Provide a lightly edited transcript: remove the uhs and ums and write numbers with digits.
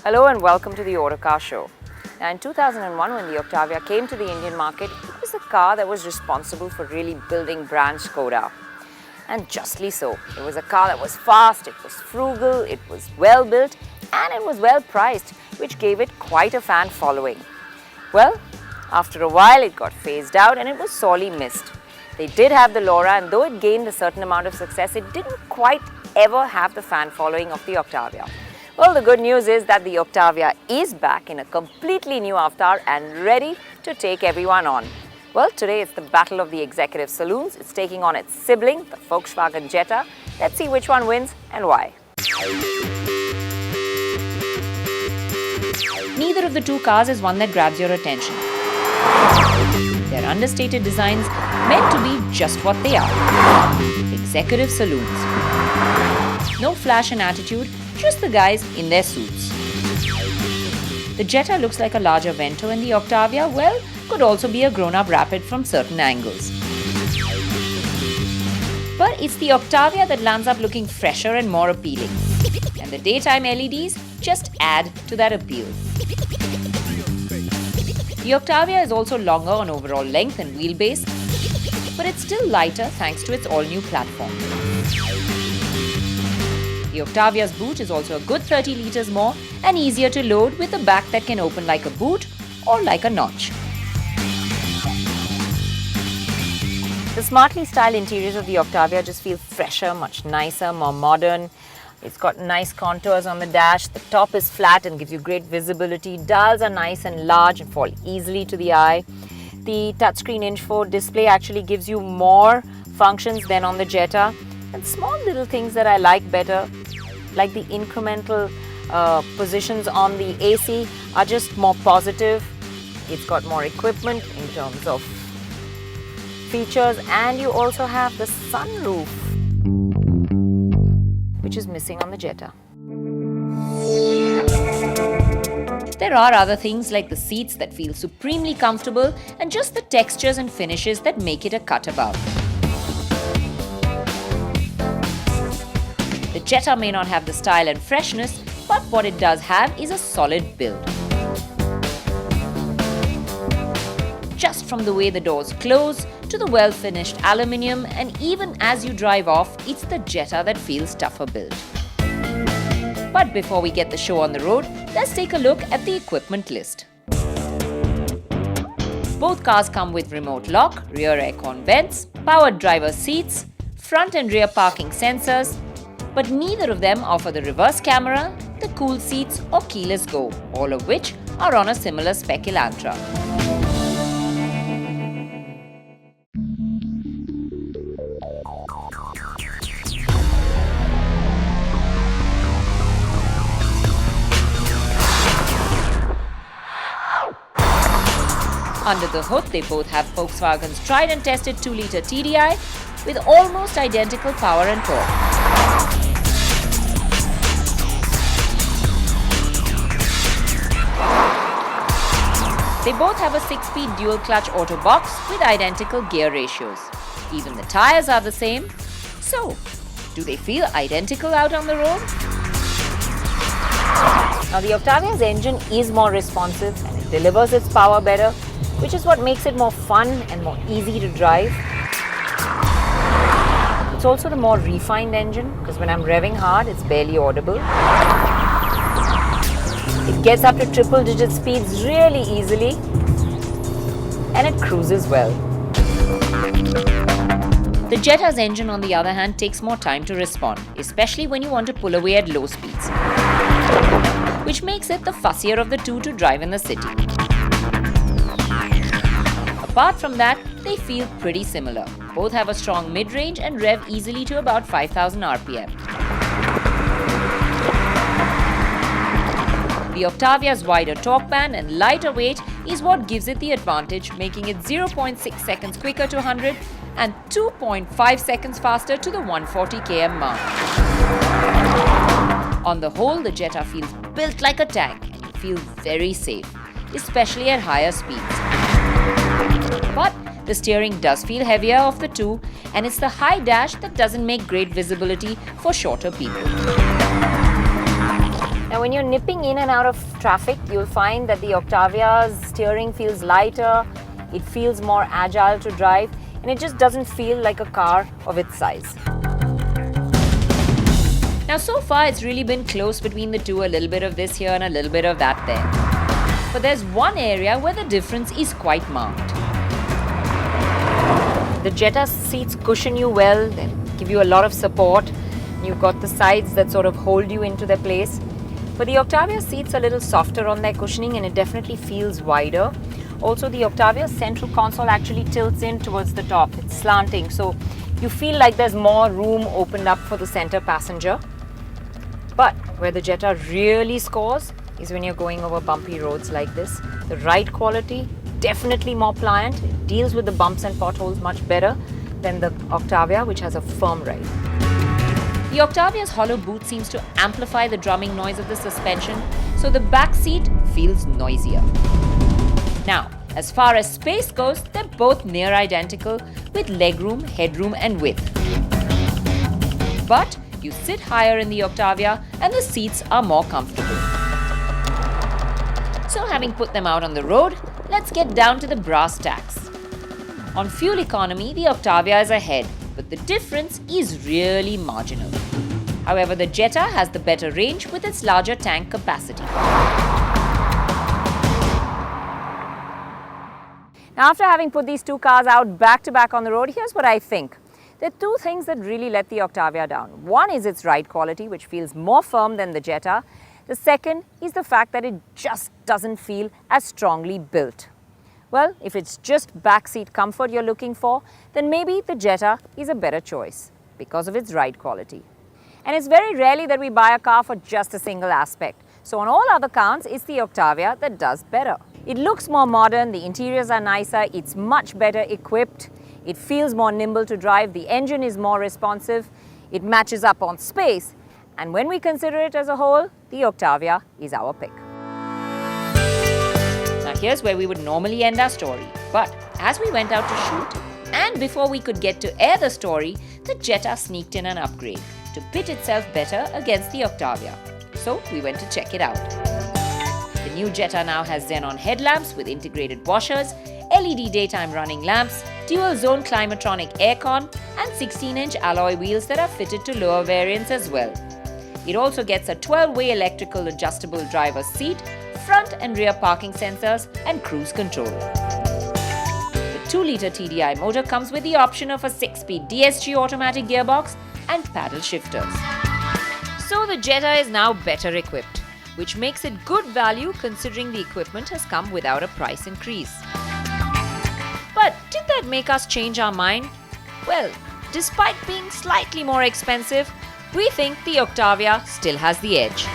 Hello and welcome to the Autocar show. Now in 2001, when the Octavia came to the Indian market, it was the car that was responsible for really building brand Skoda. And justly so. It was a car that was fast, it was frugal, it was well built and it was well priced, which gave it quite a fan following. Well, after a while it got phased out and it was sorely missed. They did have the Laura, and though it gained a certain amount of success, it didn't quite ever have the fan following of the Octavia. Well, the good news is that the Octavia is back in a completely new avatar and ready to take everyone on. Well, today it's the battle of the executive saloons. It's taking on its sibling, the Volkswagen Jetta. Let's see which one wins and why. Neither of the two cars is one that grabs your attention. They're understated designs meant to be just what they are: executive saloons. No flash and attitude, just the guys in their suits. The Jetta looks like a larger Vento, and the Octavia, well, could also be a grown-up Rapid from certain angles. But it's the Octavia that lands up looking fresher and more appealing. And the daytime LEDs just add to that appeal. The Octavia is also longer on overall length and wheelbase, but it's still lighter thanks to its all-new platform. The Octavia's boot is also a good 30 litres more and easier to load, with a back that can open like a boot or like a notch. The smartly styled interiors of the Octavia just feel fresher, much nicer, more modern. It's got nice contours on the dash. The top is flat and gives you great visibility. Dials are nice and large and fall easily to the eye. The touchscreen inch 4 display actually gives you more functions than on the Jetta. And small little things that I like better, like the incremental positions on the AC, are just more positive. It's got more equipment in terms of features, and you also have the sunroof, which is missing on the Jetta. There are other things like the seats that feel supremely comfortable and just the textures and finishes that make it a cut above. The Jetta may not have the style and freshness, but what it does have is a solid build. Just from the way the doors close, to the well-finished aluminium, and even as you drive off, it's the Jetta that feels tougher built. But before we get the show on the road, let's take a look at the equipment list. Both cars come with remote lock, rear aircon vents, powered driver seats, front and rear parking sensors, but neither of them offer the reverse camera, the cool seats or keyless go, all of which are on a similar spec Elantra. Under the hood, they both have Volkswagen's tried and tested 2-litre TDI with almost identical power and torque. They both have a 6-speed dual-clutch auto box with identical gear ratios. Even the tyres are the same. So, do they feel identical out on the road? Now, the Octavia's engine is more responsive and it delivers its power better, which is what makes it more fun and more easy to drive. It's also the more refined engine, because when I'm revving hard, it's barely audible. It gets up to triple-digit speeds really easily, and it cruises well. The Jetta's engine, on the other hand, takes more time to respond, especially when you want to pull away at low speeds, which makes it the fussier of the two to drive in the city. Apart from that, they feel pretty similar. Both have a strong mid-range and rev easily to about 5,000 RPM. The Octavia's wider torque band and lighter weight is what gives it the advantage, making it 0.6 seconds quicker to 100 and 2.5 seconds faster to the 140 km mark. On the whole, the Jetta feels built like a tank and you feel very safe, especially at higher speeds. But the steering does feel heavier of the two, and it's the high dash that doesn't make great visibility for shorter people. Now when you're nipping in and out of traffic, you'll find that the Octavia's steering feels lighter, it feels more agile to drive, and it just doesn't feel like a car of its size. Now, so far, it's really been close between the two, a little bit of this here and a little bit of that there. But there's one area where the difference is quite marked. The Jetta seats cushion you well, they give you a lot of support. You've got the sides that sort of hold you into their place. But the Octavia seats a little softer on their cushioning and it definitely feels wider. Also, the Octavia's central console actually tilts in towards the top. It's slanting, so you feel like there's more room opened up for the center passenger. But where the Jetta really scores is when you're going over bumpy roads like this. The ride quality, definitely more pliant. It deals with the bumps and potholes much better than the Octavia, which has a firm ride. The Octavia's hollow boot seems to amplify the drumming noise of the suspension, so the back seat feels noisier. Now, as far as space goes, they're both near identical with legroom, headroom and width. But you sit higher in the Octavia and the seats are more comfortable. So having put them out on the road, let's get down to the brass tacks. On fuel economy, the Octavia is ahead, but the difference is really marginal. However, the Jetta has the better range with its larger tank capacity. Now, after having put these two cars out back to back on the road, here's what I think. There are two things that really let the Octavia down. One is its ride quality, which feels more firm than the Jetta. The second is the fact that it just doesn't feel as strongly built. Well, if it's just backseat comfort you're looking for, then maybe the Jetta is a better choice because of its ride quality. And it's very rarely that we buy a car for just a single aspect. So on all other counts, it's the Octavia that does better. It looks more modern, the interiors are nicer, it's much better equipped, it feels more nimble to drive, the engine is more responsive, it matches up on space, and when we consider it as a whole, the Octavia is our pick. Now here's where we would normally end our story, but as we went out to shoot, and before we could get to air the story, the Jetta sneaked in an upgrade to pit itself better against the Octavia. So we went to check it out. The new Jetta now has xenon headlamps with integrated washers, LED daytime running lamps, dual-zone climatronic aircon, and 16-inch alloy wheels that are fitted to lower variants as well. It also gets a 12-way electrical adjustable driver's seat, front and rear parking sensors, and cruise control. The 2-litre TDI motor comes with the option of a 6-speed DSG automatic gearbox and paddle shifters. So the Jetta is now better equipped, which makes it good value considering the equipment has come without a price increase. But did that make us change our mind? Well, despite being slightly more expensive, we think the Octavia still has the edge.